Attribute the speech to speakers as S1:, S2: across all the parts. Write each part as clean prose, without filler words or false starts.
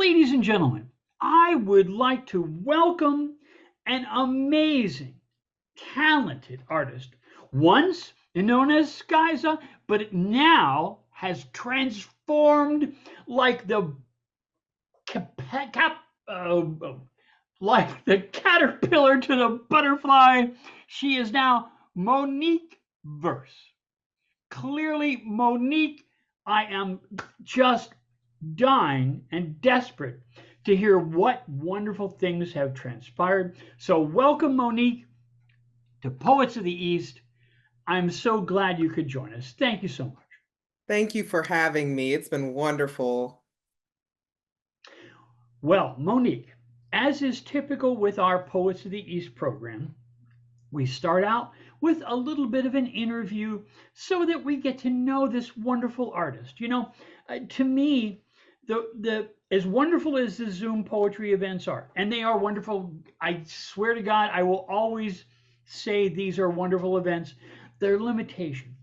S1: Ladies and gentlemen, I would like to welcome an amazing, talented artist, once known as Skiza, but now has transformed like the cap, cap, like the caterpillar to the butterfly. She is now Monique Verse. Clearly, Monique, I am just dying and desperate to hear what wonderful things have transpired. So, welcome, Monique, to Poets of the East. I'm so glad you could join us. Thank you so much.
S2: Thank you for having me. It's been wonderful.
S1: Well, Monique, as is typical with our Poets of the East program, we start out with a little bit of an interview so that we get to know this wonderful artist. To me, the as wonderful as the Zoom poetry events are, and they are wonderful. I swear to God, I will always say these are wonderful events. Their limitation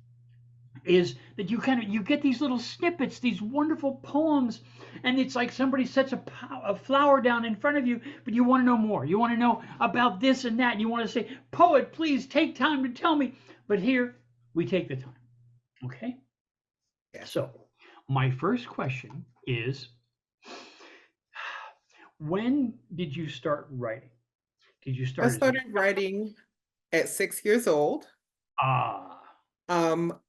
S1: is that you get these little snippets, these wonderful poems, and it's like somebody sets a flower down in front of you, but you want to know more. You want to know about this and that. And you want to say, poet, please take time to tell me. But here we take the time. Okay.
S2: Yes.
S1: So my first question is, when did you start writing? Did you
S2: I
S1: start as a
S2: started writing at 6 years old.
S1: ah?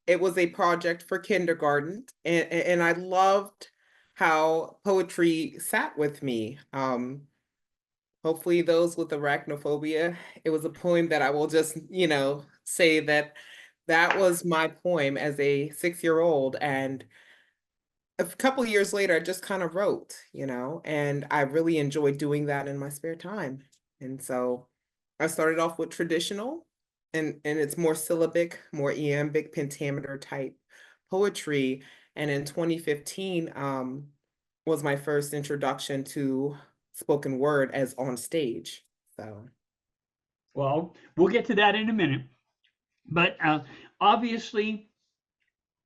S2: It was a project for kindergarten, and I loved how poetry sat with me. Hopefully those with arachnophobia, it was a poem that I will just, say that that was my poem as a 6-year-old. And a couple of years later, I just kind of wrote, and I really enjoyed doing that in my spare time. And so I started off with traditional, and it's more syllabic, more iambic, pentameter type poetry. And in 2015, was my first introduction to spoken word as on stage. So,
S1: Well, we'll get to that in a minute. But obviously,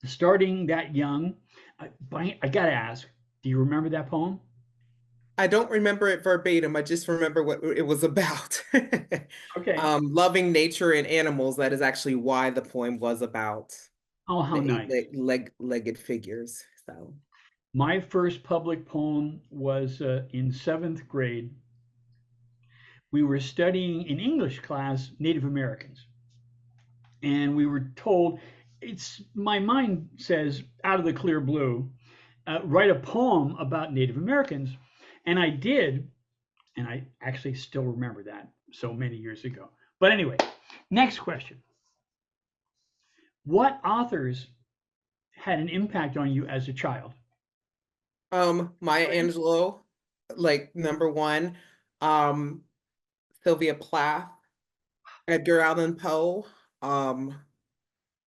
S1: starting that young, I got to ask, do you remember that poem?
S2: I don't remember it verbatim. I just remember what it was about.
S1: Okay.
S2: Loving nature and animals. That is actually why the poem was about
S1: Oh, how
S2: the
S1: nice.
S2: legged figures. So,
S1: My first public poem was in seventh grade. We were studying in English class Native Americans, and we were told, it's my mind says out of the clear blue, write a poem about Native Americans. And I did, and I actually still remember that so many years ago. But anyway, next question. What authors had an impact on you as a child?
S2: Maya Angelou, like number one. Um, Sylvia Plath, Edgar Allan Poe. Um,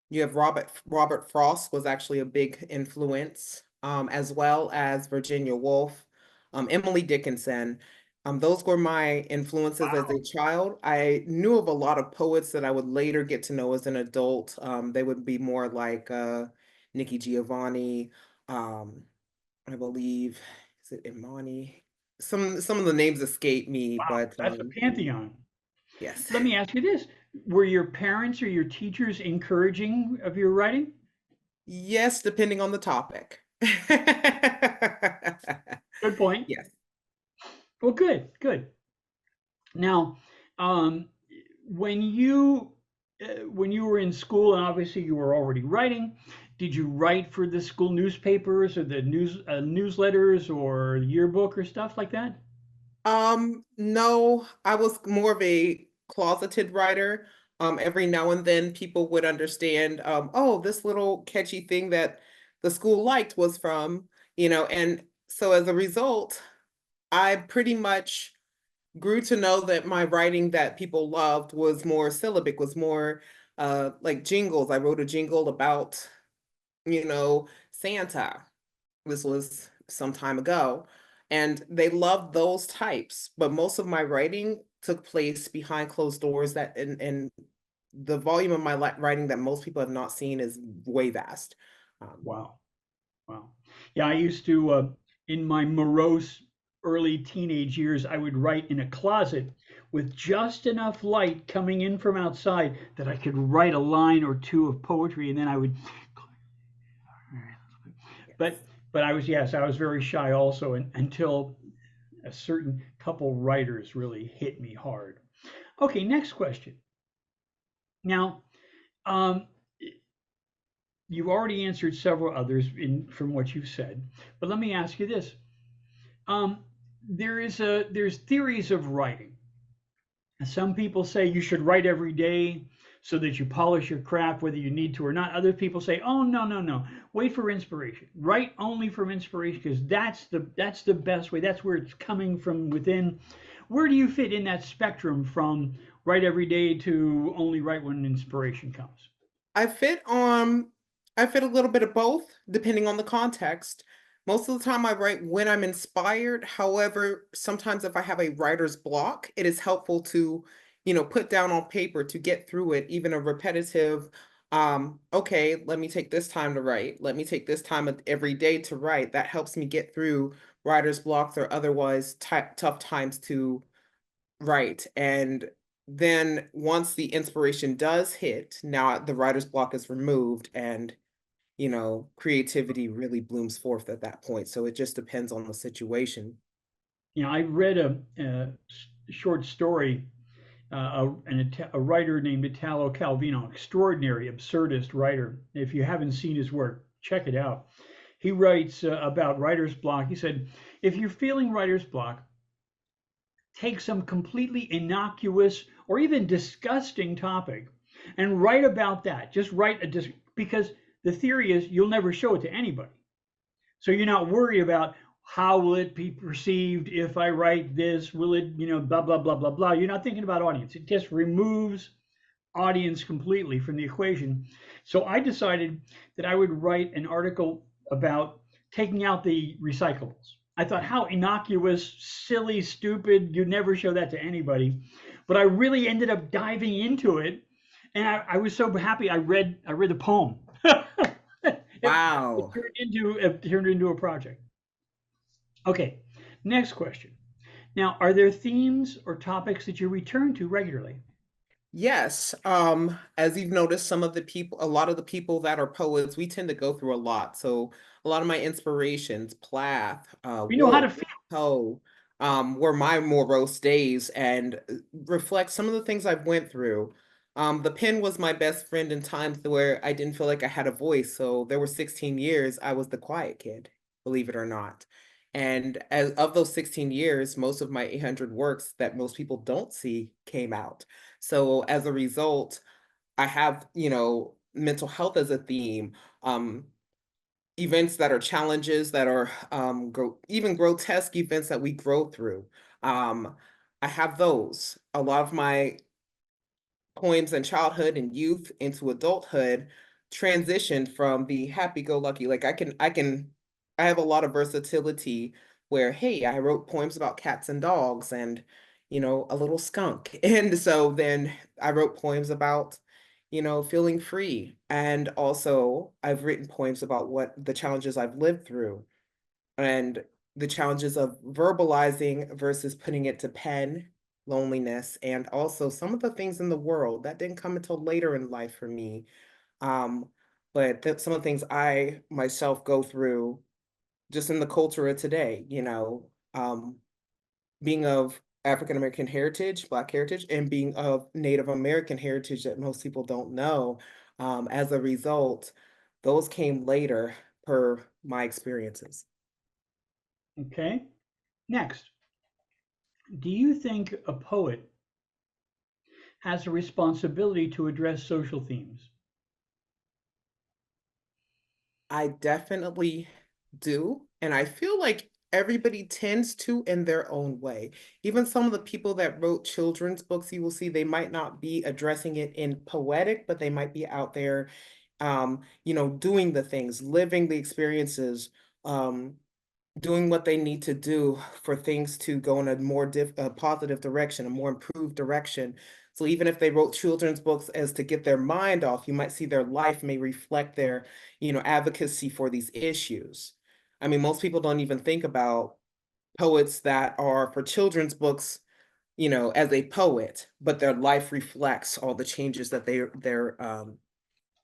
S2: you have Robert Frost was actually a big influence, as well as Virginia Woolf, Emily Dickinson. Those were my influences as a
S1: Wow.
S2: child. I knew of a lot of poets that I would later get to know as an adult. They would be more like Nikki Giovanni, um, I believe, is it Imani? Some of the names escape me,
S1: Wow,
S2: but
S1: that's a pantheon.
S2: yes.
S1: Let me ask you this. Were your parents or your teachers encouraging of your writing?
S2: Yes, depending on the topic.
S1: Good point.
S2: Yes.
S1: Well, good, good. Now, um, when you when you were in school, and obviously you were already writing, did you write for the school newspapers or the newsletters or yearbook or stuff like that?
S2: No, I was more of a closeted writer. Every now and then people would understand, oh, this little catchy thing that the school liked was from, and so as a result, I pretty much grew to know that my writing that people loved was more syllabic, was more like jingles. I wrote a jingle about, Santa. This was some time ago. And they loved those types, but most of my writing took place behind closed doors that and the volume of my writing that most people have not seen is way vast. Um,
S1: Wow, wow. Yeah, I used to in my morose early teenage years, I would write in a closet with just enough light coming in from outside that I could write a line or two of poetry, and then I would.
S2: Yes.
S1: But I was, yes, I was very shy also, until a certain couple writers really hit me hard. Okay, next question. Now, um, you've already answered several others from what you've said, but let me ask you this. Um, there's theories of writing. Some people say you should write every day so that you polish your craft, whether you need to or not. Other people say, oh, no, no, no, wait for inspiration. Write only from inspiration, because that's the best way. That's where it's coming from within. Where do you fit in that spectrum from write every day to only write when inspiration comes?
S2: I fit on I fit a little bit of both depending on the context. Most of the time I write when I'm inspired. However, sometimes if I have a writer's block, it is helpful to, put down on paper to get through it, even a repetitive okay, let me take this time to write. Let me take this time every day to write. That helps me get through writer's blocks or otherwise tough times to right, and then once the inspiration does hit, now the writer's block is removed and, creativity really blooms forth at that point, so it just depends on the situation.
S1: I read a short story, a writer named Italo Calvino, extraordinary absurdist writer. If you haven't seen his work, check it out. He writes about writer's block. He said, if you're feeling writer's block, take some completely innocuous or even disgusting topic and write about that. Just write because the theory is you'll never show it to anybody. So you're not worried about how will it be perceived if I write this? Will it, blah, blah, blah, blah, blah. You're not thinking about audience. It just removes audience completely from the equation. So I decided that I would write an article about taking out the recyclables. I thought, how innocuous, silly, stupid. You'd never show that to anybody. But I really ended up diving into it. And I was so happy. I read the poem. it,
S2: Wow.
S1: it turned into a project. Okay, next question. Now, are there themes or topics that you return to regularly?
S2: Yes, as you've noticed, a lot of the people that are poets, we tend to go through a lot. So a lot of my inspirations, Plath,
S1: We know how to
S2: Wolf,
S1: feel.
S2: Poe, were my morose days and reflect some of the things I've went through. The pen was my best friend in times where I didn't feel like I had a voice. So there were 16 years I was the quiet kid, believe it or not. And as of those 16 years, most of my 800 works that most people don't see came out. So as a result, I have, mental health as a theme, events that are challenges that are even grotesque events that we grow through. Um, I have those. A lot of my poems in childhood and youth into adulthood transitioned from the happy-go-lucky. Like I have a lot of versatility where, hey, I wrote poems about cats and dogs and, a little skunk. And so then I wrote poems about, feeling free. And also I've written poems about what the challenges I've lived through and the challenges of verbalizing versus putting it to pen, loneliness, and also some of the things in the world that didn't come until later in life for me. Um, but some of the things I myself go through just in the culture of today, being of African American heritage, Black heritage, and being of Native American heritage that most people don't know. As a result, those came later per my experiences.
S1: Okay. Next, do you think a poet has a responsibility to address social themes?
S2: I definitely do. And I feel like everybody tends to in their own way. Even some of the people that wrote children's books, you will see they might not be addressing it in poetic, but they might be out there, doing the things, living the experiences, um, doing what they need to do for things to go in a more positive direction, a more improved direction. So even if they wrote children's books as to get their mind off, you might see their life may reflect their, advocacy for these issues. I mean, most people don't even think about poets that are for children's books, as a poet, but their life reflects all the changes that they're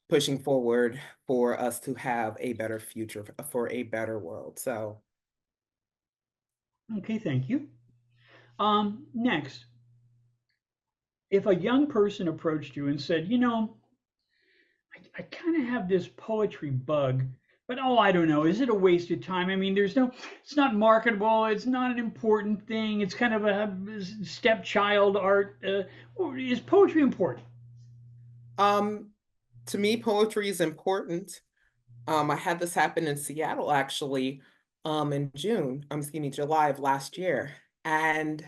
S2: pushing forward for us to have a better future, for a better world. So,
S1: Okay, thank you. Next, if a young person approached you and said, I kind of have this poetry bug, but oh, I don't know, is it a waste of time? I mean, it's not marketable, it's not an important thing, it's kind of a stepchild art. Is poetry important?
S2: um, to me, poetry is important. I had this happen in Seattle actually, in June, excuse me, July of last year. And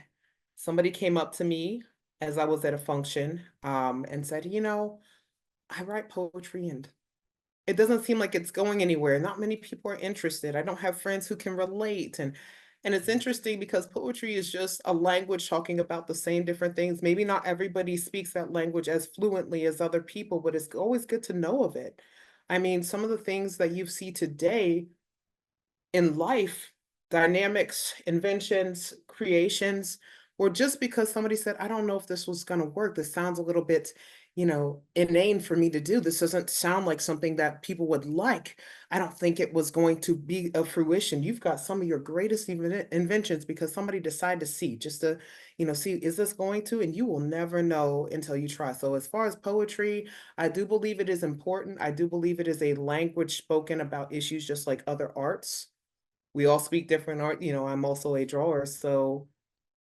S2: somebody came up to me as I was at a function, and said, I write poetry and it doesn't seem like it's going anywhere. Not many people are interested. I don't have friends who can relate. And it's interesting because poetry is just a language talking about the same different things. Maybe not everybody speaks that language as fluently as other people, but it's always good to know of it. I mean, some of the things that you see today in life, dynamics, inventions, creations, or just because somebody said, I don't know if this was going to work. This sounds a little bit, inane for me to do. This doesn't sound like something that people would like. I don't think it was going to be a fruition. You've got some of your greatest inventions because somebody decided to see, just to, see, is this going to? And you will never know until you try. So as far as poetry, I do believe it is important. I do believe it is a language spoken about issues just like other arts. We all speak different art. I'm also a drawer, so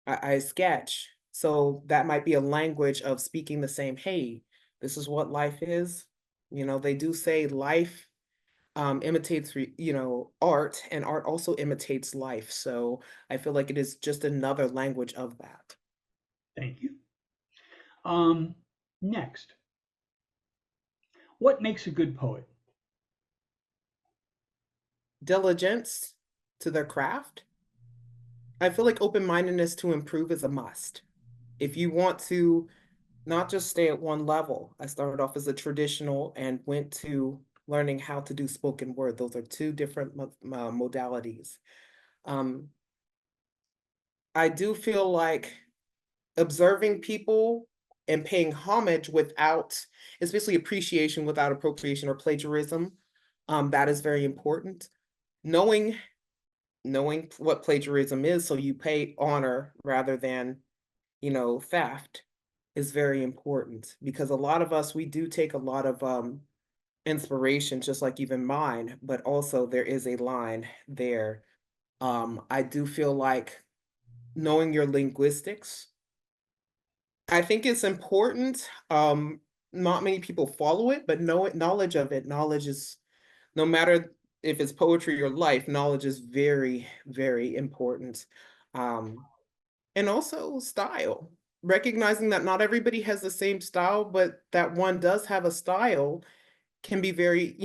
S2: I sketch. So that might be a language of speaking the same, hey, this is what life is. They do say life imitates, art, and art also imitates life. So I feel like it is just another language of that.
S1: Thank you. Um, Next, what makes a good poet?
S2: Diligence to their craft. I feel like open-mindedness to improve is a must. If you want to not just stay at one level. I started off as a traditional and went to learning how to do spoken word. Those are two different modalities. Um, I do feel like observing people and paying homage without, especially appreciation without appropriation or plagiarism, that is very important. Knowing knowing what plagiarism is, so you pay honor rather than theft is very important because a lot of us, we do take a lot of inspiration, just like even mine, but also there is a line there. I do feel like knowing your linguistics, I think it's important. Not many people follow it, but knowledge of it, knowledge is, no matter if it's poetry or life, knowledge is very, very important. Um, And also style, recognizing that not everybody has the same style, but that one does have a style can be very,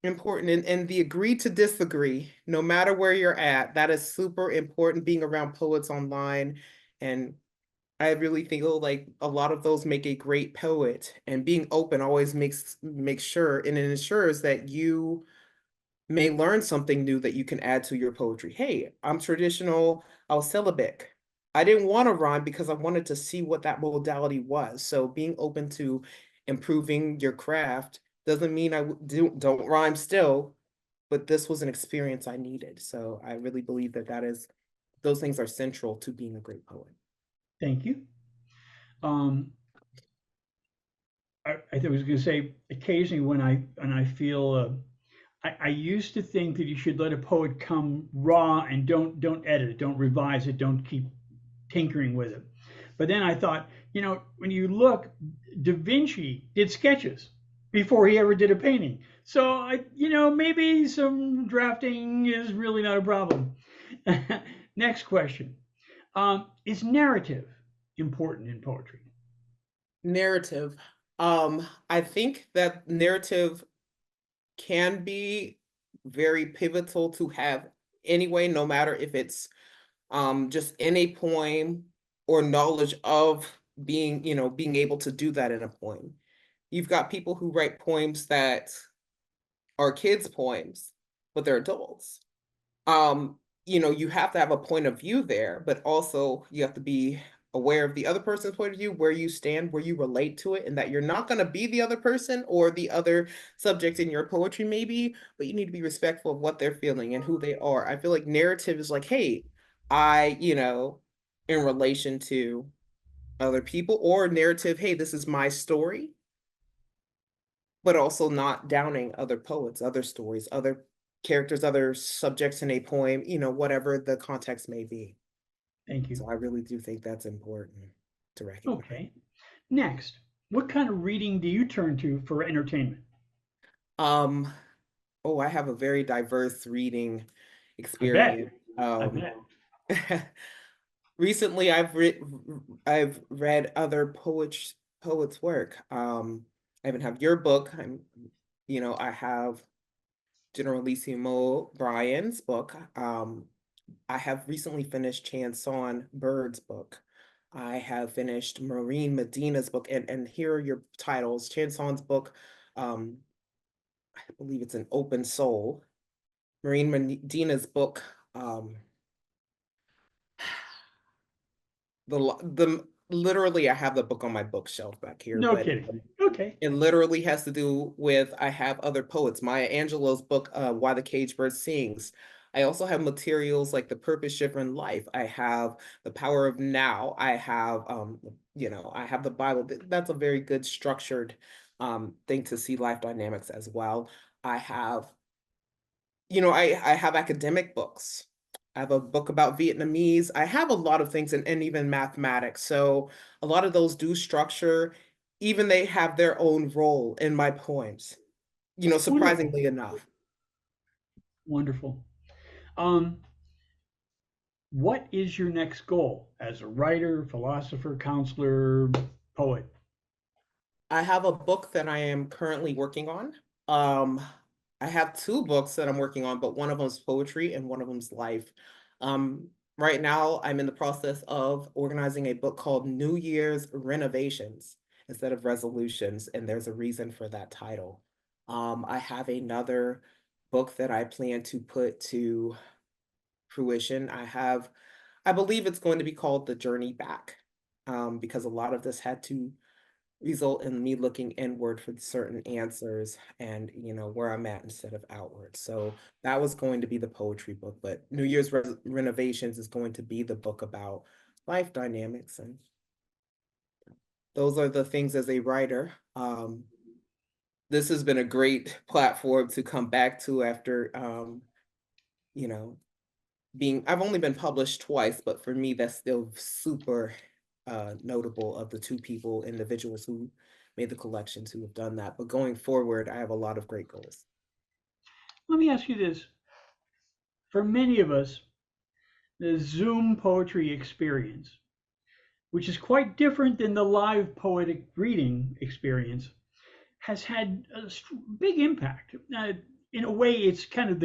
S2: important. And the agree to disagree, no matter where you're at, that is super important being around poets online. And I really feel like a lot of those make a great poet. And being open always makes sure and it ensures that you may learn something new that you can add to your poetry. Hey, I'm traditional, I'll syllabic. I didn't want to rhyme because I wanted to see what that modality was. So being open to improving your craft doesn't mean don't rhyme still, but this was an experience I needed. So I really believe that those things are central to being a great poet.
S1: Thank you. Um, I was going to say occasionally when I feel I used to think that you should let a poet come raw and don't edit it, don't revise it, don't keep tinkering with it. But then I thought, when you look, Da Vinci did sketches before he ever did a painting. So maybe some drafting is really not a problem. Next question. Is narrative important in poetry?
S2: Narrative. I think that narrative can be very pivotal to have anyway, no matter if it's just in a poem or knowledge of being able to do that in a poem. You've got people who write poems that are kids' poems, but they're adults. Um, you have to have a point of view there, but also you have to be aware of the other person's point of view, where you stand, where you relate to it, and that you're not going to be the other person or the other subject in your poetry, maybe, but you need to be respectful of what they're feeling and who they are. I feel like narrative is like, hey, in relation to other people, or narrative, hey, this is my story, but also not downing other poets, other stories, other characters, other subjects in a poem, whatever the context may be.
S1: Thank you.
S2: So I really do think that's important to recognize.
S1: Okay. Next, what kind of reading do you turn to for entertainment?
S2: Um, oh, I have a very diverse reading
S1: I bet.
S2: experience.
S1: I bet.
S2: Recently I've read other poets' work. I even have your book. I have Generalissimo Brian's book. I have recently finished Chanson Bird's book. I have finished Maureen Medina's book, and here are your titles. Chanson's book, um, I believe it's An Open Soul. Maureen Medina's book, um, the literally I have the book on my bookshelf back here,
S1: No
S2: but
S1: kidding. Okay.
S2: it literally has to do with, I have other poets. Maya Angelou's book, Why the Caged Bird Sings. I also have materials like The Purpose Shivering Life. I have The Power of Now. I have the Bible. That's a very good structured thing to see life dynamics as well. I have, I have academic books. I have a book about Vietnamese. I have a lot of things, and even mathematics. So a lot of those do structure, even they have their own role in my poems,
S1: Wonderful.
S2: surprisingly enough.
S1: Wonderful. Um, what is your next goal as a writer, philosopher, counselor, poet?
S2: I have a book that I am currently working on. Um, I have two books that I'm working on, but one of them's poetry and one of them's life. Right now, I'm in the process of organizing a book called New Year's Renovations instead of Resolutions, and there's a reason for that title. I have another book that I plan to put to fruition. I believe it's going to be called The Journey Back, because a lot of this had to result in me looking inward for certain answers, and where I'm at instead of outward. So that was going to be the poetry book, but New Year's Renovations is going to be the book about life dynamics, and those are the things as a writer. This has been a great platform to come back to after you know I've only been published twice, but for me, that's still super notable, of the two individuals who made the collections, who have done that. But going forward, I have a lot of great goals.
S1: Let me ask you this. For many of us, the Zoom poetry experience, which is quite different than the live poetic reading experience, has had a big impact. In a way, it's kind of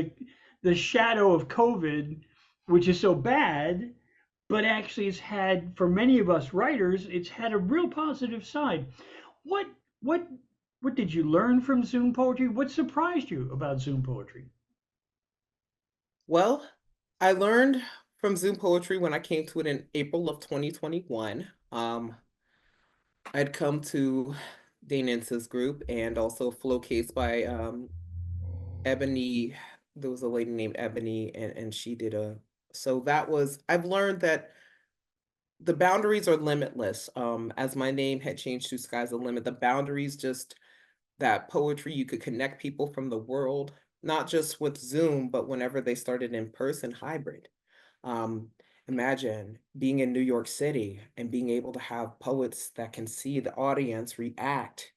S1: the shadow of COVID, which is so bad, but actually, it's had for many of us writers, it's had a real positive side. What what what did you learn from Zoom poetry? What surprised you about Zoom poetry?
S2: Well, I learned from Zoom Poetry when I came to it in April of 2021. I'd come to Danence's group, and also Flow Case by Ebony. There was a lady named Ebony, and she did I've learned that the boundaries are limitless. As my name had changed to Sky's the Limit, the boundaries, just that poetry, you could connect people from the world, not just with Zoom, but whenever they started in person hybrid. Um, Imagine being in New York City and being able to have poets that can see the audience react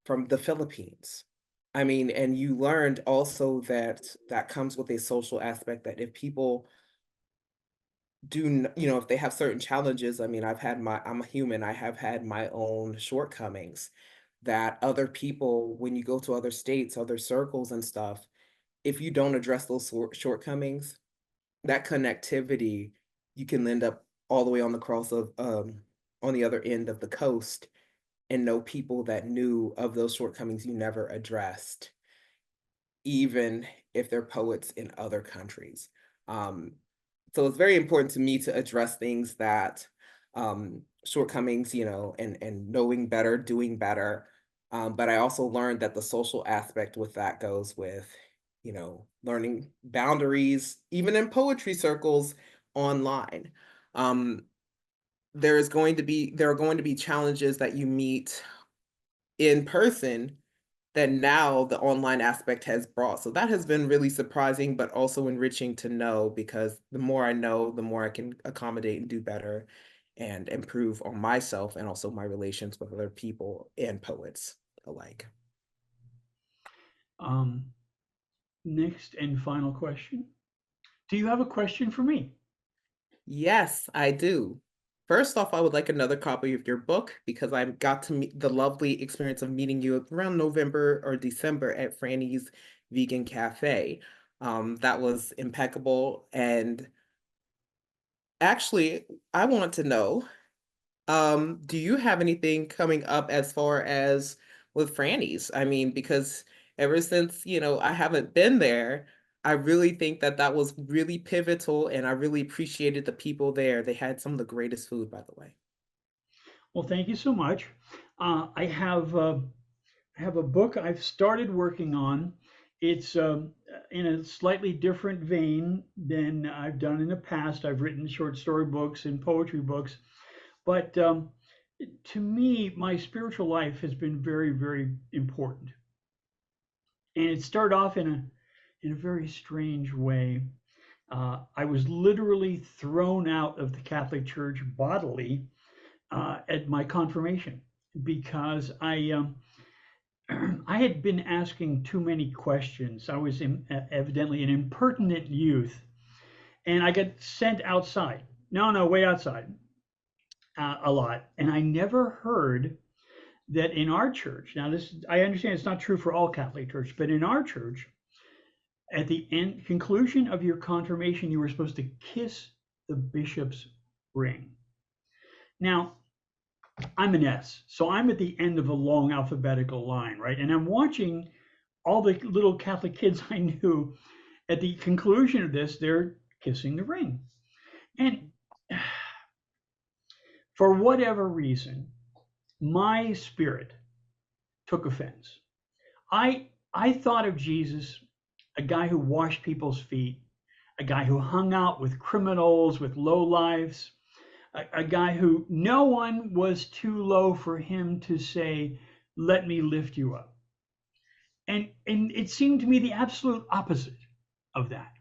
S2: from the Philippines. I mean, and you learned also that that comes with a social aspect, that if people if they have certain challenges, I mean, I'm a human, I have had my own shortcomings, that other people, when you go to other states, other circles and stuff, if you don't address those shortcomings, that connectivity, you can end up all the way on the cross of on the other end of the coast, and know people that knew of those shortcomings you never addressed, even if they're poets in other countries. So it's very important to me to address things that shortcomings, and knowing better, doing better. But I also learned that the social aspect with that goes with, learning boundaries, even in poetry circles online. Um, there are going to be challenges that you meet in person that now the online aspect has brought. So that has been really surprising, but also enriching to know, because the more I know, the more I can accommodate and do better and improve on myself and also my relations with other people and poets alike.
S1: Um, Next and final question. Do you have a question for me?
S2: Yes, I do. First off, I would like another copy of your book because I got to meet the lovely experience of meeting you around November or December at Franny's Vegan Cafe. That was impeccable. And actually, I want to know, do you have anything coming up as far as with Franny's? I mean, because ever since, I haven't been there, I really think that that was really pivotal, and I really appreciated the people there. They had some of the greatest food, by the way.
S1: Well, thank you so much. I have a book I've started working on. It's in a slightly different vein than I've done in the past. I've written short story books and poetry books, but to me, my spiritual life has been very, very important. And it started off in a very strange way. I was literally thrown out of the Catholic Church bodily at my confirmation because I had been asking too many questions. I was evidently an impertinent youth, and I got sent outside. No, no, wait outside a lot. And I never heard that in our church. Now, this I understand it's not true for all Catholic church, but in our church, at the end conclusion of your confirmation, you were supposed to kiss the bishop's ring. Now, I'm an S, so I'm at the end of a long alphabetical line, right? And I'm watching all the little Catholic kids I knew at the conclusion of this, they're kissing the ring. And for whatever reason, my spirit took offense. I thought of Jesus, a guy who washed people's feet, a guy who hung out with criminals, with lowlifes, a guy who no one was too low for him to say, "Let me lift you up." And it seemed to me the absolute opposite of that.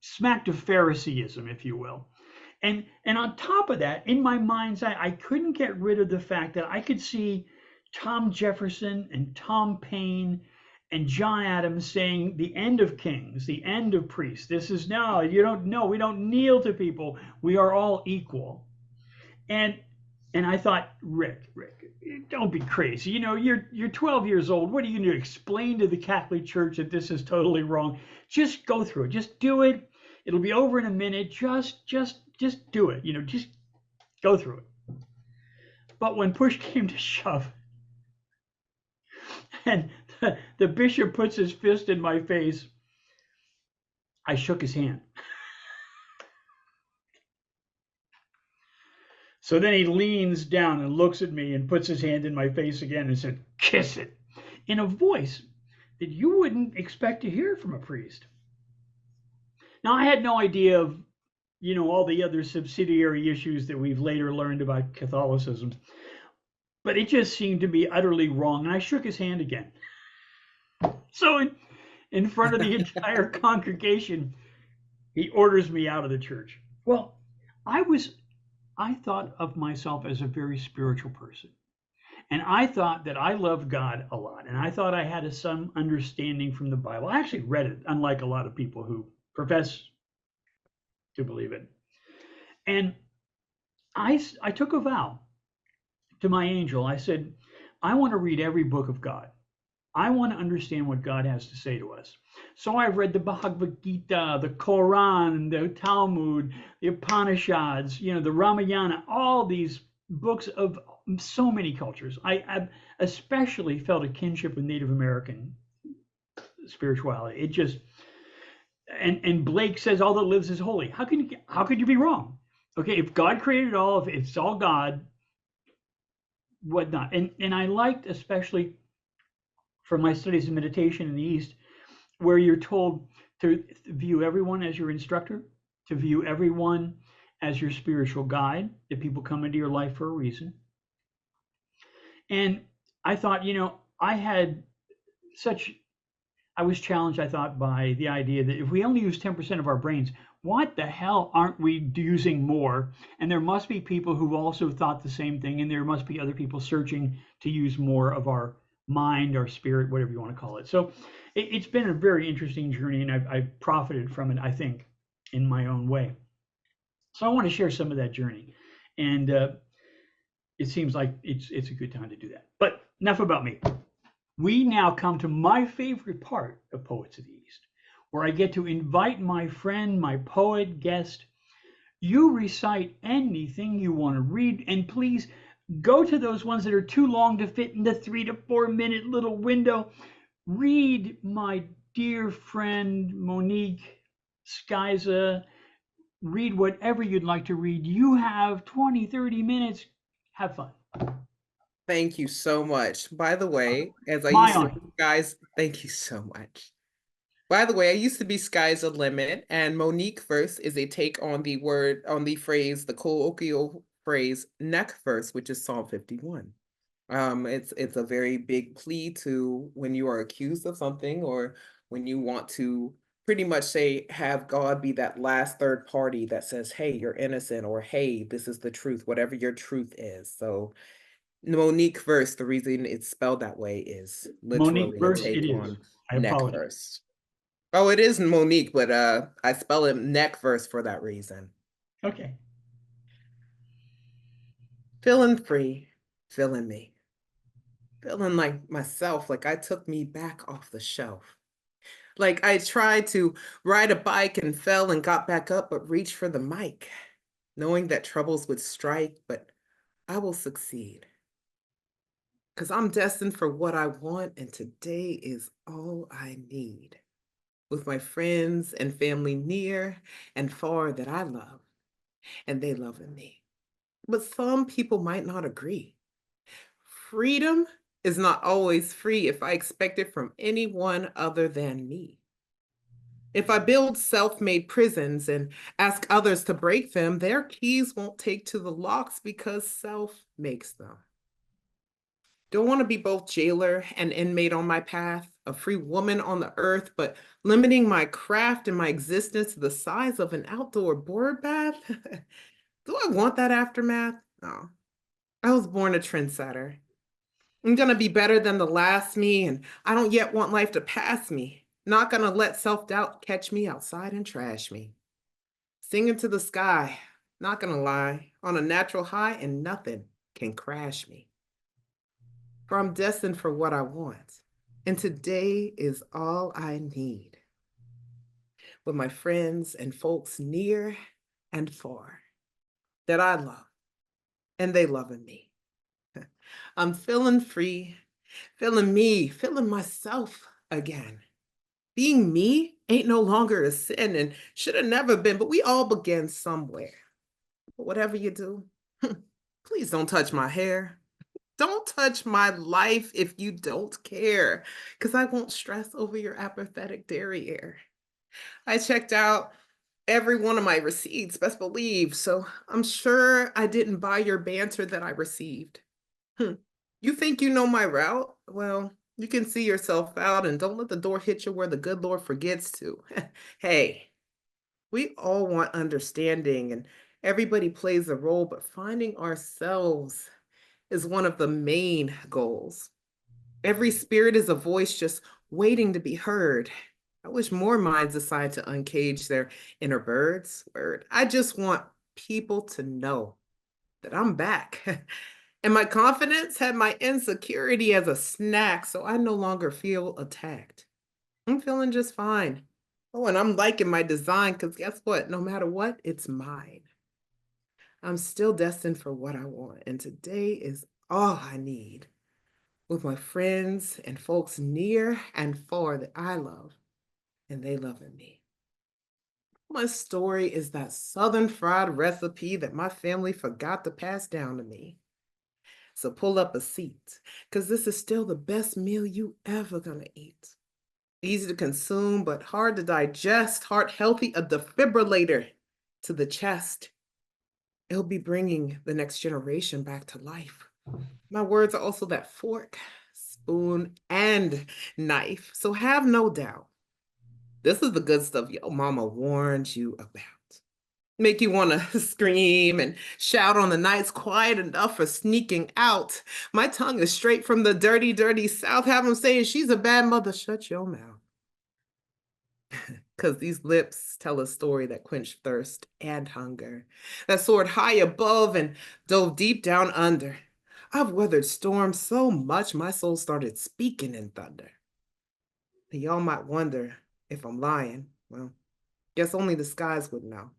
S1: Smacked of Phariseeism, if you will. And on top of that, in my mind's eye, I couldn't get rid of the fact that I could see Tom Jefferson and Tom Paine and John Adams saying the end of kings, the end of priests. This is no, you don't know, we don't kneel to people. We are all equal. And and I thought, Rick, don't be crazy. You know, you're 12 years old. What are you going to explain to the Catholic Church that this is totally wrong? Just go through it. Just do it. It'll be over in a minute. Just do it. You know, just go through it. But when push came to shove, and the bishop puts his fist in my face, I shook his hand. So then he leans down and looks at me and puts his hand in my face again and said, "Kiss it," in a voice that you wouldn't expect to hear from a priest. Now, I had no idea of, all the other subsidiary issues that we've later learned about Catholicism, but it just seemed to be utterly wrong. And I shook his hand again. So in front of the entire congregation, he orders me out of the church. Well, I thought of myself as a very spiritual person. And I thought that I loved God a lot. And I thought I had some understanding from the Bible. I actually read it, unlike a lot of people who profess to believe it. And I took a vow to my angel. I said, I want to read every book of God. I want to understand what God has to say to us. So I've read the Bhagavad Gita, the Quran, the Talmud, the Upanishads, the Ramayana, all these books of so many cultures. I especially felt a kinship with Native American spirituality. and Blake says all that lives is holy. How could you be wrong? Okay, if God created all, if it's all God, whatnot. And I liked especially from my studies of meditation in the East, where you're told to view everyone as your instructor, to view everyone as your spiritual guide, that people come into your life for a reason. And I thought, I had such I was challenged, I thought, by the idea that if we only use 10% of our brains, what the hell aren't we using more? And there must be people who've also thought the same thing, and there must be other people searching to use more of our mind, our spirit, whatever you want to call it. So it's been a very interesting journey, and I've profited from it, I think, in my own way. So I want to share some of that journey. And it seems like it's a good time to do that. But enough about me. We now come to my favorite part of Poets of the East, where I get to invite my friend, my poet guest. You recite anything you want to read, and please go to those ones that are too long to fit in the 3 to 4 minute little window. Read, my dear friend Neeck Spisak. Read whatever you'd like to read. You have 20, 30 minutes. Have fun.
S2: Thank you so much. By the way, as I
S1: My
S2: used to
S1: honor.
S2: be guys, thank you so much. By the way, I used to be Sky's the Limit, and Monique verse is a take on the phrase, the colloquial phrase, neck verse, which is Psalm 51. It's a very big plea to when you are accused of something, or when you want to pretty much say, have God be that last third party that says, hey, you're innocent, or hey, this is the truth, whatever your truth is. So Monique verse, the reason it's spelled that way is
S1: Monique
S2: literally a
S1: verse, it
S2: take
S1: is.
S2: on
S1: I
S2: neck
S1: apologize.
S2: verse. Oh, it is Monique, but I spell it neck verse for that reason.
S1: Okay.
S2: Feeling free, feeling me. Feeling like myself, like I took me back off the shelf. Like I tried to ride a bike and fell and got back up, but reached for the mic, knowing that troubles would strike, but I will succeed. Because I'm destined for what I want, and today is all I need. With my friends and family near and far that I love, and they loving me. But some people might not agree. Freedom is not always free if I expect it from anyone other than me. If I build self-made prisons and ask others to break them, their keys won't take to the locks because self makes them. Don't want to be both jailer and inmate on my path, a free woman on the earth, but limiting my craft and my existence to the size of an outdoor board bath? Do I want that aftermath? No. I was born a trendsetter. I'm going to be better than the last me, and I don't yet want life to pass me. Not going to let self-doubt catch me outside and trash me. Singing to the sky, not going to lie, on a natural high, and nothing can crash me. For I'm destined for what I want, and today is all I need. With my friends and folks near and far that I love, and they loving me. I'm feeling free, feeling me, feeling myself again. Being me ain't no longer a sin and should have never been, but we all begin somewhere. But whatever you do, please don't touch my hair. Don't touch my life if you don't care, because I won't stress over your apathetic derriere. I checked out every one of my receipts, best believe, so I'm sure I didn't buy your banter that I received. You think you know my route? Well, you can see yourself out and don't let the door hit you where the good Lord forgets to. Hey, we all want understanding and everybody plays a role, but finding ourselves is one of the main goals. Every spirit is a voice just waiting to be heard. I wish more minds decide to uncage their inner birds. Word. I just want people to know that I'm back. And my confidence had my insecurity as a snack, so I no longer feel attacked. I'm feeling just fine. Oh, and I'm liking my design because guess what? No matter what, it's mine. I'm still destined for what I want, and today is all I need. With my friends and folks near and far that I love, and they loving me. My story is that Southern fried recipe that my family forgot to pass down to me. So pull up a seat, because this is still the best meal you ever gonna eat. Easy to consume, but hard to digest, heart healthy, a defibrillator to the chest. It'll be bringing the next generation back to life. My words are also that fork, spoon, and knife. So have no doubt. This is the good stuff your mama warned you about. Make you want to scream and shout on the nights quiet enough for sneaking out. My tongue is straight from the dirty, dirty South. Have them saying she's a bad mother. Shut your mouth. Because these lips tell a story that quenched thirst and hunger, that soared high above and dove deep down under. I've weathered storms so much my soul started speaking in thunder. Y'all might wonder if I'm lying. Well, guess only the skies would know.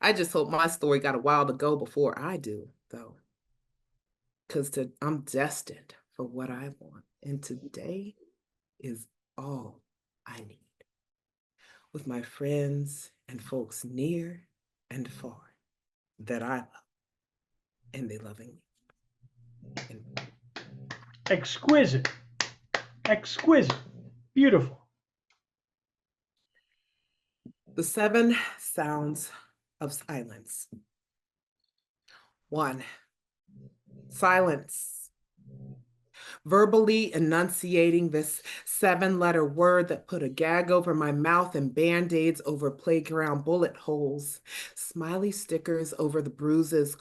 S2: I just hope my story got a while to go before I do, though. Because I'm destined for what I want. And today is all I need. With my friends and folks near and far that I love, and they loving me. And
S1: Exquisite. Exquisite. Beautiful.
S2: the 7 sounds of silence. 1, silence. Verbally enunciating this 7-letter word that put a gag over my mouth and band-aids over playground bullet holes, smiley stickers over the bruises,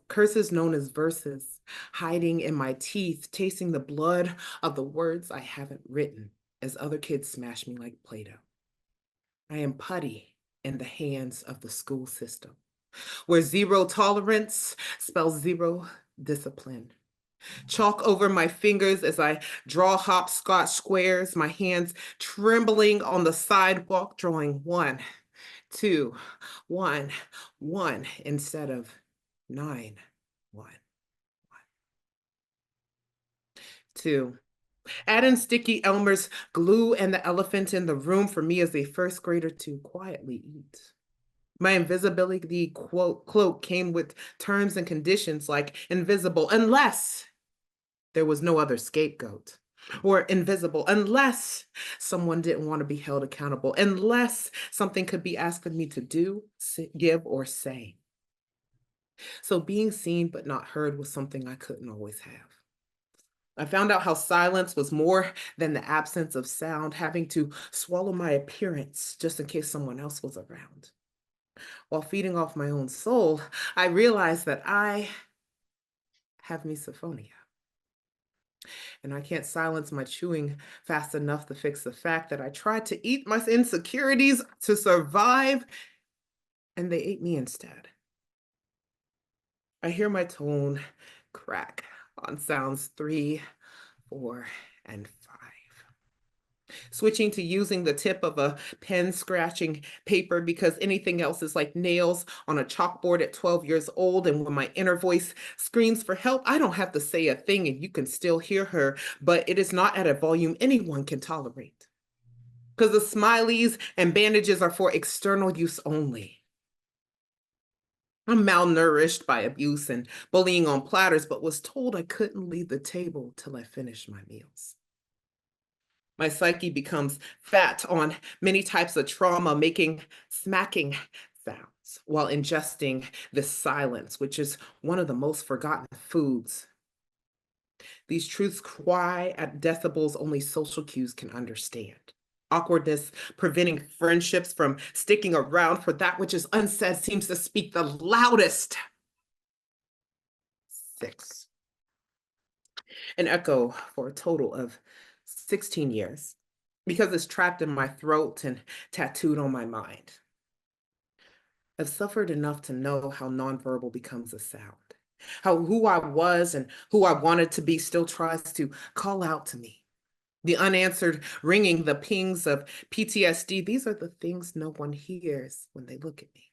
S2: curses known as verses, hiding in my teeth, tasting the blood of the words I haven't written as other kids smash me like Play-Doh. I am putty in the hands of the school system, where 0 tolerance spells 0 discipline. Chalk over my fingers as I draw hopscotch squares, my hands trembling on the sidewalk, drawing 1, 2, 1, 1 instead of 9, 1, 1. 2. Add in Sticky Elmer's glue and the elephant in the room for me as a first grader to quietly eat. My invisibility cloak came with terms and conditions like invisible unless there was no other scapegoat, or invisible unless someone didn't want to be held accountable, unless something could be asked of me to do, give, or say. So being seen but not heard was something I couldn't always have. I found out how silence was more than the absence of sound, having to swallow my appearance just in case someone else was around. While feeding off my own soul, I realized that I have misophonia. And I can't silence my chewing fast enough to fix the fact that I tried to eat my insecurities to survive, and they ate me instead. I hear my tone crack on sounds 3, 4, and 5. Switching to using the tip of a pen scratching paper because anything else is like nails on a chalkboard at 12 years old. And when my inner voice screams for help, I don't have to say a thing and you can still hear her, but it is not at a volume anyone can tolerate. Because the smileys and bandages are for external use only. I'm malnourished by abuse and bullying on platters, but was told I couldn't leave the table till I finished my meals. My psyche becomes fat on many types of trauma, making smacking sounds while ingesting this silence, which is one of the most forgotten foods. These truths cry at decibels only social cues can understand. Awkwardness preventing friendships from sticking around, for that which is unsaid seems to speak the loudest. 6. An echo for a total of 16 years, because it's trapped in my throat and tattooed on my mind. I've suffered enough to know how nonverbal becomes a sound, how who I was and who I wanted to be still tries to call out to me. The unanswered ringing, the pings of PTSD, these are the things no one hears when they look at me.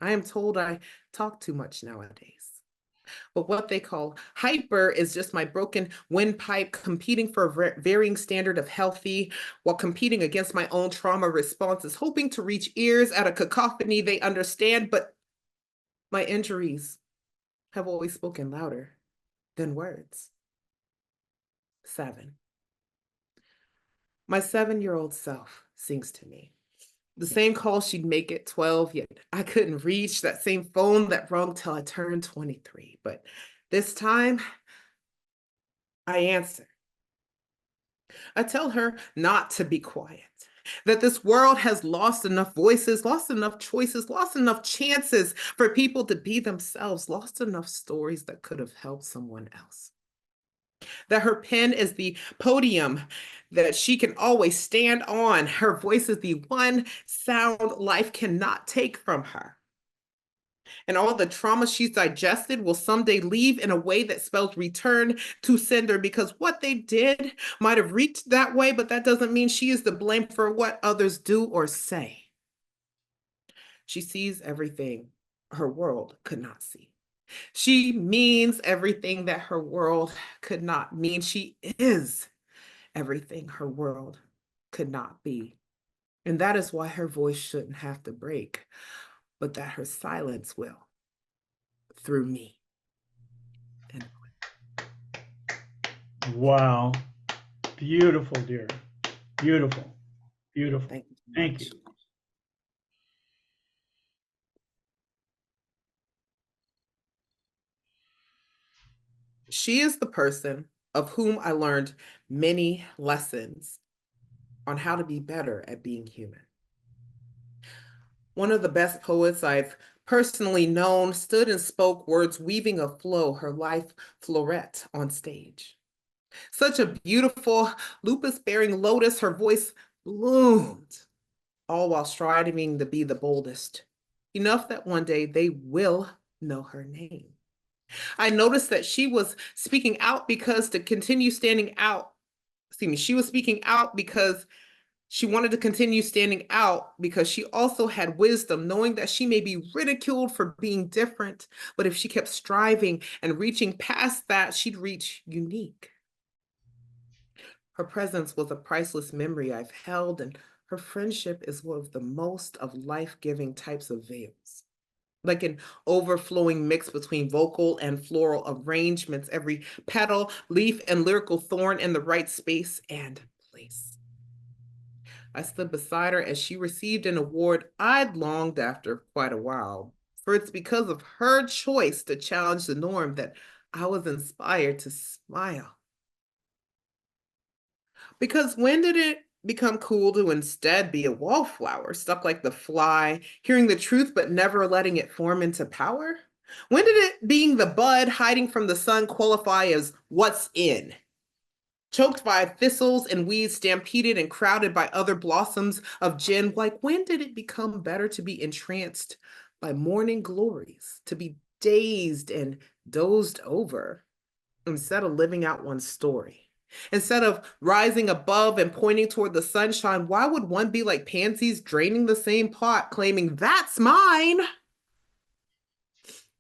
S2: I am told I talk too much nowadays. But what they call hyper is just my broken windpipe competing for a varying standard of healthy while competing against my own trauma responses, hoping to reach ears at a cacophony they understand. But my injuries have always spoken louder than words. 7. My 7-year-old self sings to me. The same call she'd make at 12, yet I couldn't reach that same phone that rung till I turned 23. But this time, I answer. I tell her not to be quiet, that this world has lost enough voices, lost enough choices, lost enough chances for people to be themselves, lost enough stories that could have helped someone else. That her pen is the podium that she can always stand on. Her voice is the one sound life cannot take from her. And all the trauma she's digested will someday leave in a way that spells return to sender, because what they did might have reached that way, but that doesn't mean she is to blame for what others do or say. She sees everything her world could not see. She means everything that her world could not mean. She is everything her world could not be. And that is why her voice shouldn't have to break, but that her silence will, through me. And
S1: Wow. Beautiful, dear. Beautiful. Beautiful.
S2: thank you so
S1: Thank
S2: much.
S1: you.
S2: She is the person of whom I learned many lessons on how to be better at being human. One of the best poets I've personally known stood and spoke words weaving a flow, her life floret on stage. Such a beautiful lupus-bearing lotus, her voice bloomed, all while striving to be the boldest. Enough that one day they will know her name. I noticed that she was speaking out because to continue standing out, she was speaking out because she wanted to continue standing out, because she also had wisdom, knowing that she may be ridiculed for being different, but if she kept striving and reaching past that, she'd reach unique. Her presence was a priceless memory I've held, and her friendship is one of the most of life-giving types of veils. Like an overflowing mix between vocal and floral arrangements, every petal, leaf, and lyrical thorn in the right space and place. I stood beside her as she received an award I'd longed after quite a while, for it's because of her choice to challenge the norm that I was inspired to smile. Because when did it become cool to instead be a wallflower, stuck like the fly, hearing the truth but never letting it form into power? When did it, being the bud hiding from the sun, qualify as what's in? Choked by thistles and weeds, stampeded and crowded by other blossoms of gin, like when did it become better to be entranced by morning glories, to be dazed and dozed over, instead of living out one's story? Instead of rising above and pointing toward the sunshine, why would one be like pansies draining the same pot, claiming, that's mine?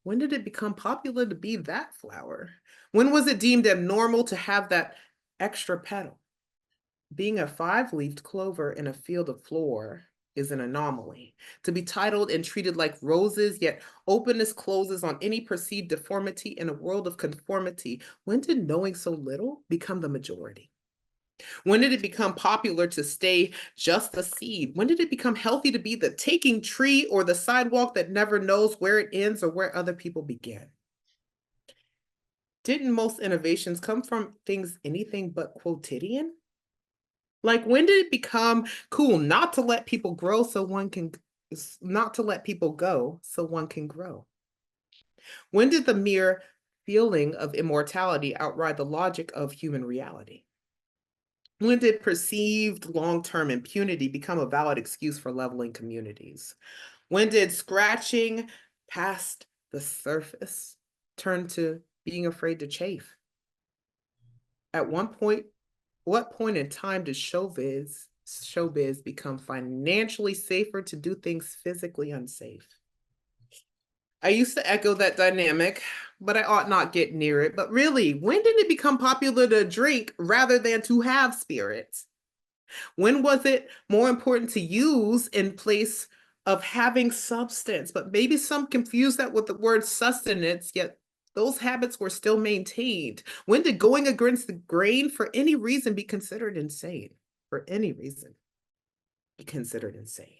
S2: When did it become popular to be that flower? When was it deemed abnormal to have that extra petal? Being a 5-leafed clover in a field of floor is an anomaly. To be titled and treated like roses, yet openness closes on any perceived deformity in a world of conformity. When did knowing so little become the majority? When did it become popular to stay just a seed? When did it become healthy to be the taking tree or the sidewalk that never knows where it ends or where other people begin? Didn't most innovations come from things anything but quotidian? Like, when did it become cool not to let people grow so one can, not to let people go so one can grow? When did the mere feeling of immortality outride the logic of human reality? When did perceived long-term impunity become a valid excuse for leveling communities? When did scratching past the surface turn to being afraid to chafe? At one point, what point in time did showbiz become financially safer to do things physically unsafe? I used to echo that dynamic, but I ought not get near it. But really, when did it become popular to drink rather than to have spirits? When was it more important to use in place of having substance? But maybe some confuse that with the word sustenance, yet those habits were still maintained. When did going against the grain for any reason be considered insane? For any reason be considered insane?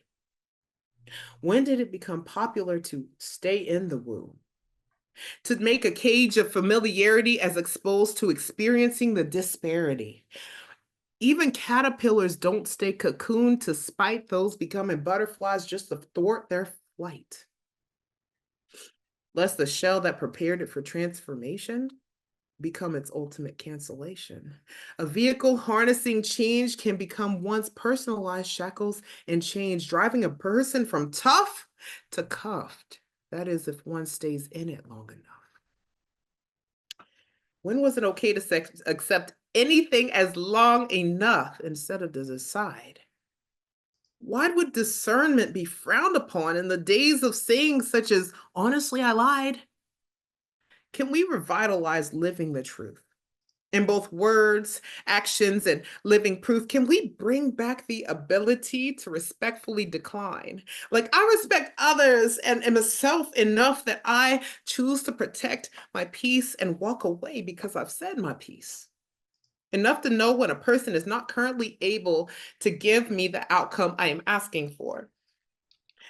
S2: When did it become popular to stay in the womb? To make a cage of familiarity as exposed to experiencing the disparity? Even caterpillars don't stay cocooned to spite those becoming butterflies just to thwart their flight, lest the shell that prepared it for transformation become its ultimate cancellation. A vehicle harnessing change can become one's personalized shackles and chains, driving a person from tough to cuffed. That is, if one stays in it long enough. When was it okay to accept anything as long enough instead of to decide? Why would discernment be frowned upon in the days of sayings such as, honestly, I lied? Can we revitalize living the truth? In both words, actions, and living proof, can we bring back the ability to respectfully decline? Like, I respect others and myself enough that I choose to protect my peace and walk away because I've said my piece. Enough to know when a person is not currently able to give me the outcome I am asking for.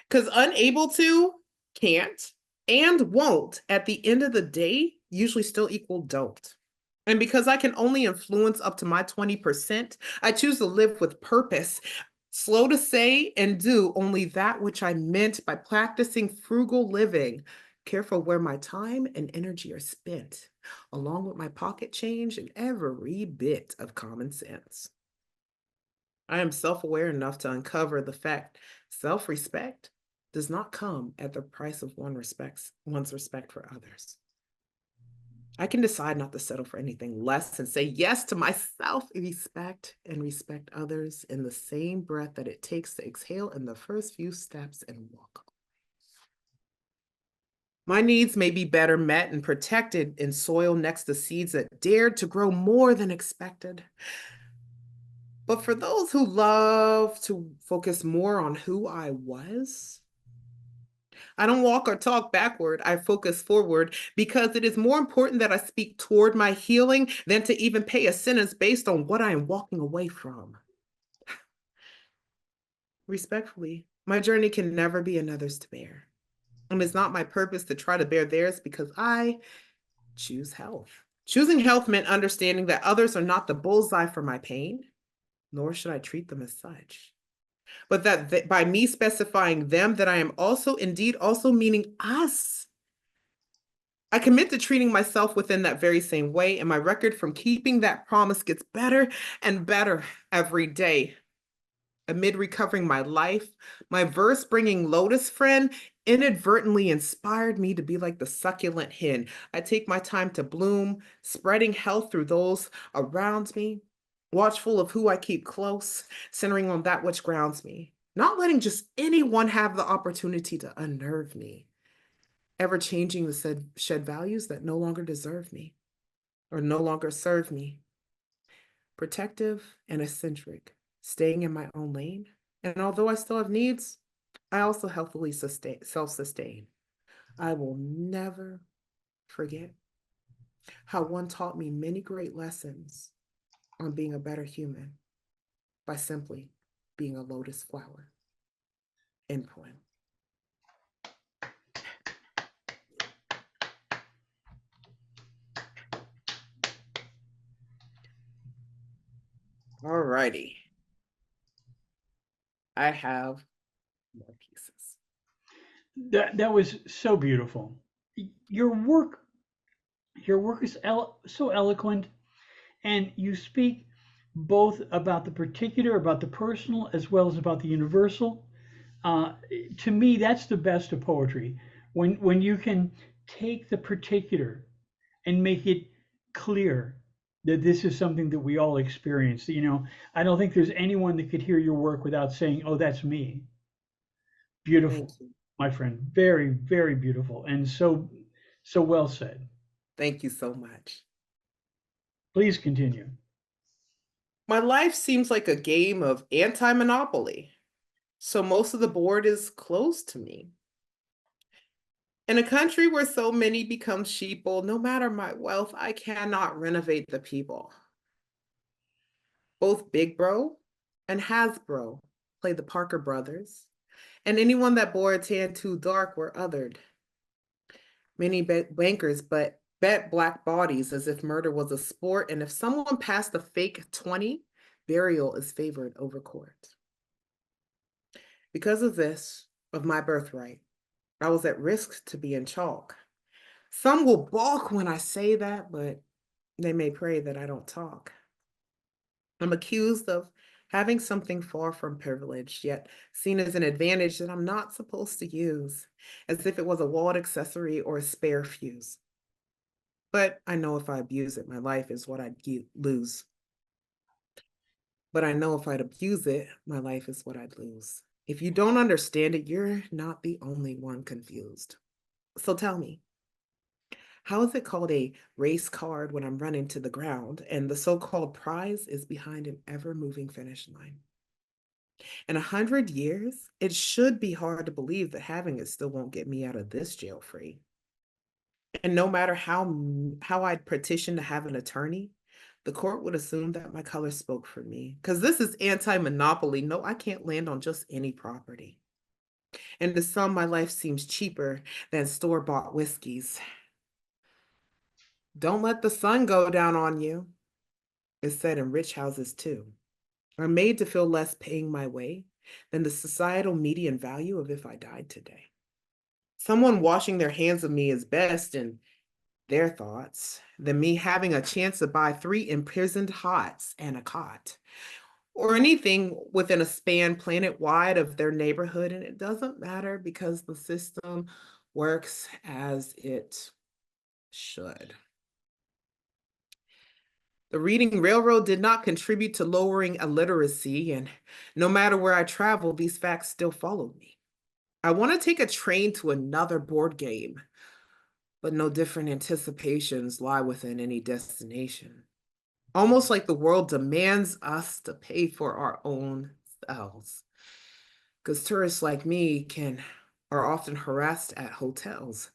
S2: Because unable to, can't, and won't at the end of the day usually still equal don't. And because I can only influence up to my 20%, I choose to live with purpose, slow to say and do only that which I meant by practicing frugal living, careful where my time and energy are spent, along with my pocket change and every bit of common sense. I am self aware enough to uncover the fact self respect does not come at the price of one's respect for others. I can decide not to settle for anything less and say yes to my self respect and respect others in the same breath that it takes to exhale in the first few steps and walk. My needs may be better met and protected in soil next to seeds that dared to grow more than expected. But for those who love to focus more on who I was, I don't walk or talk backward. I focus forward because it is more important that I speak toward my healing than to even pay a sentence based on what I am walking away from. Respectfully, my journey can never be another's to bear. And it's not my purpose to try to bear theirs because I choose health. Choosing health meant understanding that others are not the bullseye for my pain, nor should I treat them as such. But that by me specifying them, that I am also indeed also meaning us. I commit to treating myself within that very same way, and my record from keeping that promise gets better and better every day. Amid recovering my life, my verse bringing Lotus Friend inadvertently inspired me to be like the succulent hen. I take my time to bloom, spreading health through those around me, watchful of who I keep close, centering on that which grounds me, not letting just anyone have the opportunity to unnerve me, ever changing the shed values that no longer deserve me or no longer serve me. Protective and eccentric, staying in my own lane. And although I still have needs, I also healthily self-sustain. I will never forget how one taught me many great lessons on being a better human by simply being a lotus flower. End poem. All righty. I have more pieces.
S1: That was so beautiful. Your work your work is so eloquent, and you speak both about the particular, about the personal, as well as about the universal. Uh, to me, that's the best of poetry. When you can take the particular and make it clear that this is something that we all experience. I don't think there's anyone that could hear your work without saying, "Oh, that's me."
S2: Thank
S1: Beautiful.
S2: you.
S1: my friend. Very, very beautiful, and so well said.
S2: Thank you so much.
S1: Please continue.
S2: My life seems like a game of anti-monopoly, so most of the board is closed to me. In a country where so many become sheeple, no matter my wealth, I cannot renovate the people. Both Big Bro and Hasbro play the Parker brothers, and anyone that bore a tan too dark were othered. Many bankers but bet black bodies as if murder was a sport, and if someone passed a fake 20, burial is favored over court. Because of this, of my birthright, I was at risk to be in chalk. Some will balk when I say that, but they may pray that I don't talk. I'm accused of having something far from privileged, yet seen as an advantage that I'm not supposed to use, as if it was a walled accessory or a spare fuse. But I know if I abuse it, my life is what I'd lose. But I know if I'd abuse it, my life is what I'd lose. If you don't understand it, you're not the only one confused. So tell me, how is it called a race card when I'm running to the ground and the so-called prize is behind an ever-moving finish line? In 100 years, it should be hard to believe that having it still won't get me out of this jail free. And no matter how I'd petition to have an attorney, the court would assume that my color spoke for me. Because this is anti-monopoly. No, I can't land on just any property. And to some, my life seems cheaper than store-bought whiskeys. Don't let the sun go down on you. It's said in rich houses too. I'm made to feel less paying my way than the societal median value of if I died today. Someone washing their hands of me is best in their thoughts than me having a chance to buy 3 imprisoned hots and a cot, or anything within a span planet-wide of their neighborhood, and it doesn't matter because the system works as it should. The Reading Railroad did not contribute to lowering illiteracy, and no matter where I travel, these facts still follow me. I want to take a train to another board game, but no different anticipations lie within any destination. Almost like the world demands us to pay for our own selves. Because tourists like me are often harassed at hotels.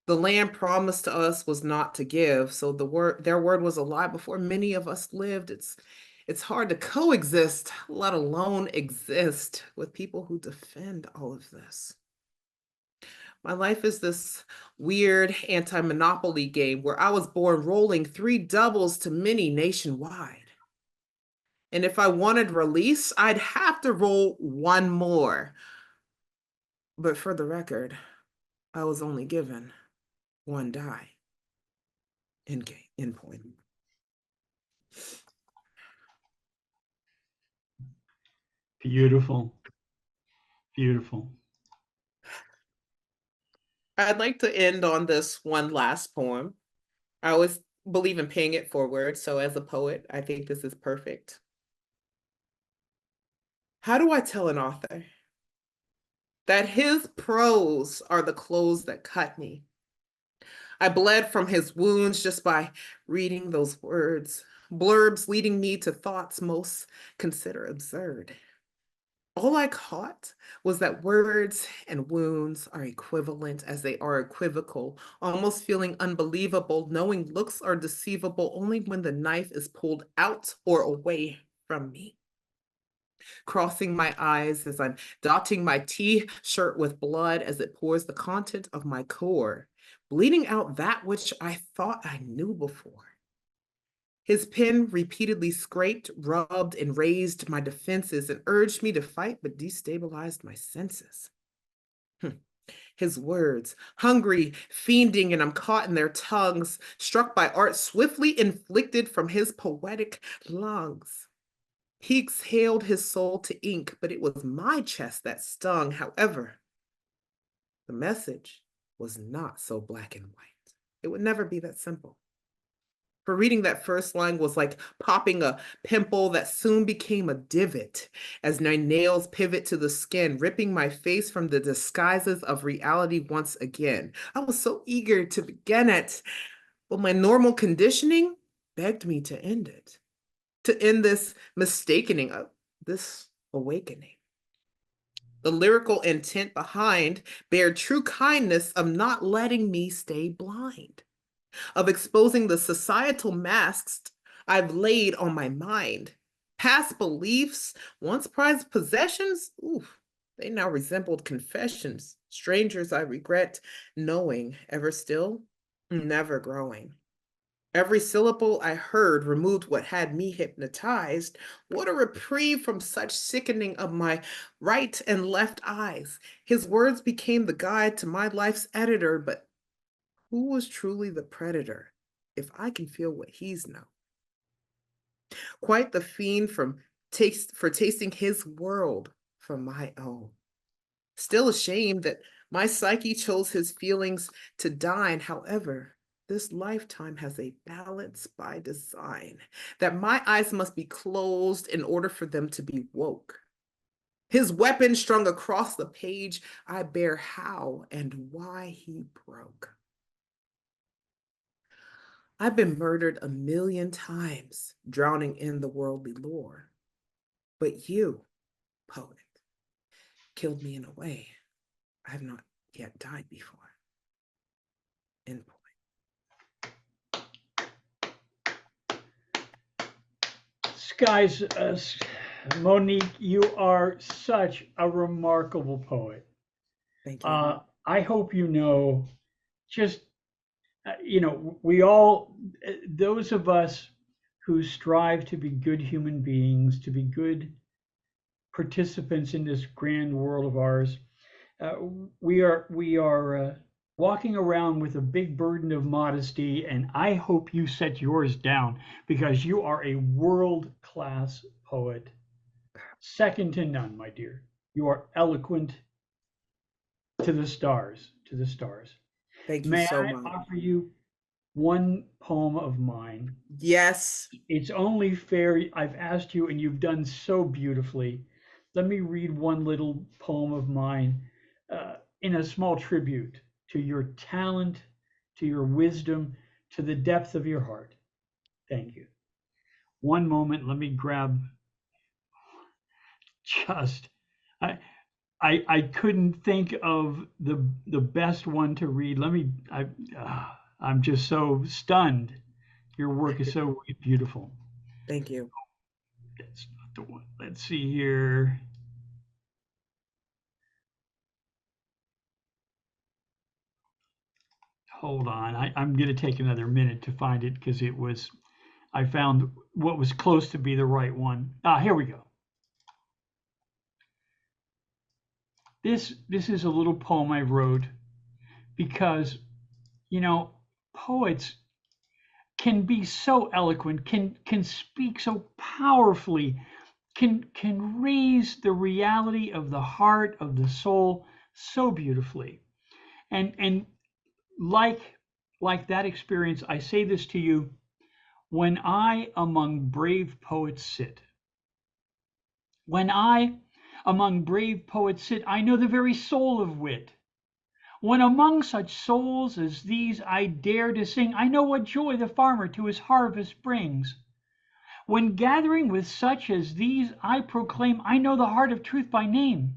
S2: The land promised to us was not to give, so their word was a lie before many of us lived. It's hard to coexist, let alone exist, with people who defend all of this. My life is this weird anti-monopoly game where I was born rolling 3 doubles to many nationwide. And if I wanted release, I'd have to roll 1 more. But for the record, I was only given 1 die in point.
S1: Beautiful, beautiful.
S2: I'd like to end on this one last poem. I always believe in paying it forward, so as a poet, I think this is perfect. How do I tell an author that his prose are the clothes that cut me? I bled from his wounds just by reading those words, blurbs leading me to thoughts most consider absurd. All I caught was that words and wounds are equivalent as they are equivocal, almost feeling unbelievable, knowing looks are deceivable only when the knife is pulled out or away from me. Crossing my eyes as I'm dotting my T-shirt with blood as it pours the content of my core, bleeding out that which I thought I knew before. His pen repeatedly scraped, rubbed, and raised my defenses and urged me to fight, but destabilized my senses. His words, hungry, fiending, and I'm caught in their tongues, struck by art swiftly inflicted from his poetic lungs. He exhaled his soul to ink, but it was my chest that stung. However, the message was not so black and white. It would never be that simple. For reading that first line was like popping a pimple that soon became a divot as my nails pivot to the skin, ripping my face from the disguises of reality once again. I was so eager to begin it, but my normal conditioning begged me to end it, to end this mistakening of this awakening. The lyrical intent behind bare true kindness of not letting me stay blind, of exposing the societal masks I've laid on my mind. Past beliefs, once prized possessions, oof, they now resembled confessions. Strangers I regret knowing, ever still, never growing. Every syllable I heard removed what had me hypnotized. What a reprieve from such sickening of my right and left eyes. His words became the guide to my life's editor, but who was truly the predator, if I can feel what he's known? Quite the fiend for tasting his world from my own. Still ashamed that my psyche chose his feelings to dine. However, this lifetime has a balance by design, that my eyes must be closed in order for them to be woke. His weapon strung across the page, I bear how and why he broke. I've been murdered a million times, drowning in the worldly lore. But you, poet, killed me in a way I have not yet died before. End
S1: Skies, Monique, you are such a remarkable poet.
S2: Thank you.
S1: I hope you know, just, we all, those of us who strive to be good human beings, to be good participants in this grand world of ours, uh, we are walking around with a big burden of modesty, and I hope you set yours down because you are a world class poet, second to none, my dear. You are eloquent to the stars, to the stars.
S2: Thank you
S1: May
S2: so
S1: I
S2: much.
S1: offer you one poem of mine?
S2: Yes.
S1: It's only fair. I've asked you, and you've done so beautifully. Let me read one little poem of mine in a small tribute to your talent, to your wisdom, to the depth of your heart. Thank you. One moment. Let me grab just. I I couldn't think of the best one to read. I'm just so stunned. Your work is so beautiful.
S2: Thank you.
S1: That's not the one. Let's see here. Hold on. I'm going to take another minute to find it because I found what was close to be the right one. Here we go. This is a little poem I wrote because, you know, poets can be so eloquent, can speak so powerfully, can raise the reality of the heart, of the soul so beautifully. And like like that experience, I say this to you: when I among brave poets sit, when I among brave poets sit, I know the very soul of wit. When among such souls as these I dare to sing, I know what joy the farmer to his harvest brings. When gathering with such as these I proclaim, I know the heart of truth by name.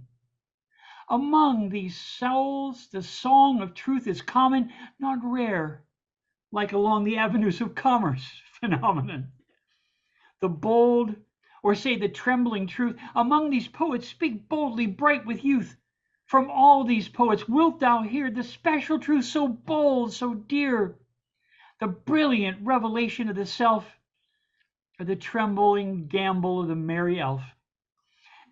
S1: Among these souls the song of truth is common, not rare, like along the avenues of commerce phenomenon. The bold, or say the trembling truth, among these poets speak boldly, bright with youth. From all these poets wilt thou hear the special truth so bold, so dear, the brilliant revelation of the self, or the trembling gambol of the merry elf.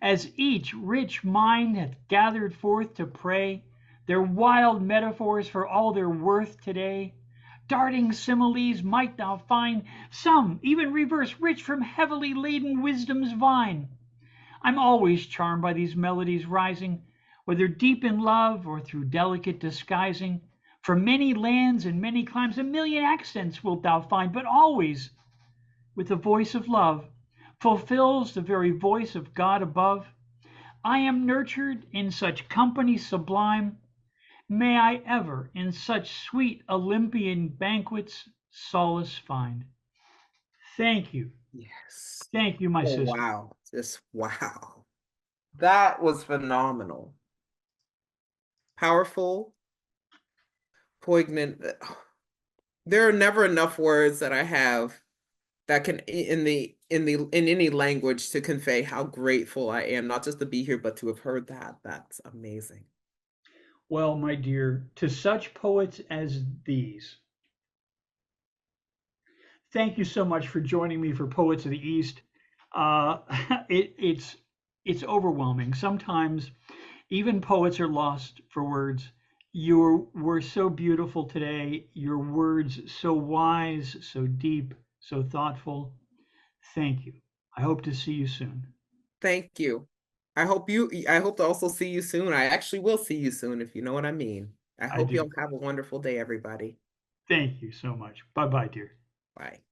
S1: As each rich mind hath gathered forth to pray their wild metaphors for all their worth today, darting similes might thou find, some even reverse, rich from heavily laden wisdom's vine. I'm always charmed by these melodies rising, whether deep in love or through delicate disguising, For many lands and many climes, a million accents wilt thou find, but always with the voice of love fulfills the very voice of God above. I am nurtured in such company sublime. May I ever in such sweet Olympian banquets solace find. Thank you.
S2: Yes.
S1: Thank you, my
S2: Oh,
S1: sister.
S2: wow. Just wow. That was phenomenal. Powerful, poignant. There are never enough words that I have that can in any language to convey how grateful I am, not just to be here, but to have heard that. That's amazing.
S1: Well, my dear, to such poets as these, thank you so much for joining me for Poets of the East. Uh, it, it's overwhelming. Sometimes even poets are lost for words. You were so beautiful today. Your words so wise, so deep, so thoughtful. Thank you. I hope to see you soon.
S2: Thank you. I hope to also see you soon. I actually will see you soon, if you know what I mean. I
S1: I
S2: hope
S1: do.
S2: you'll have a wonderful day, everybody.
S1: Thank you so much. Bye bye, dear.
S2: Bye.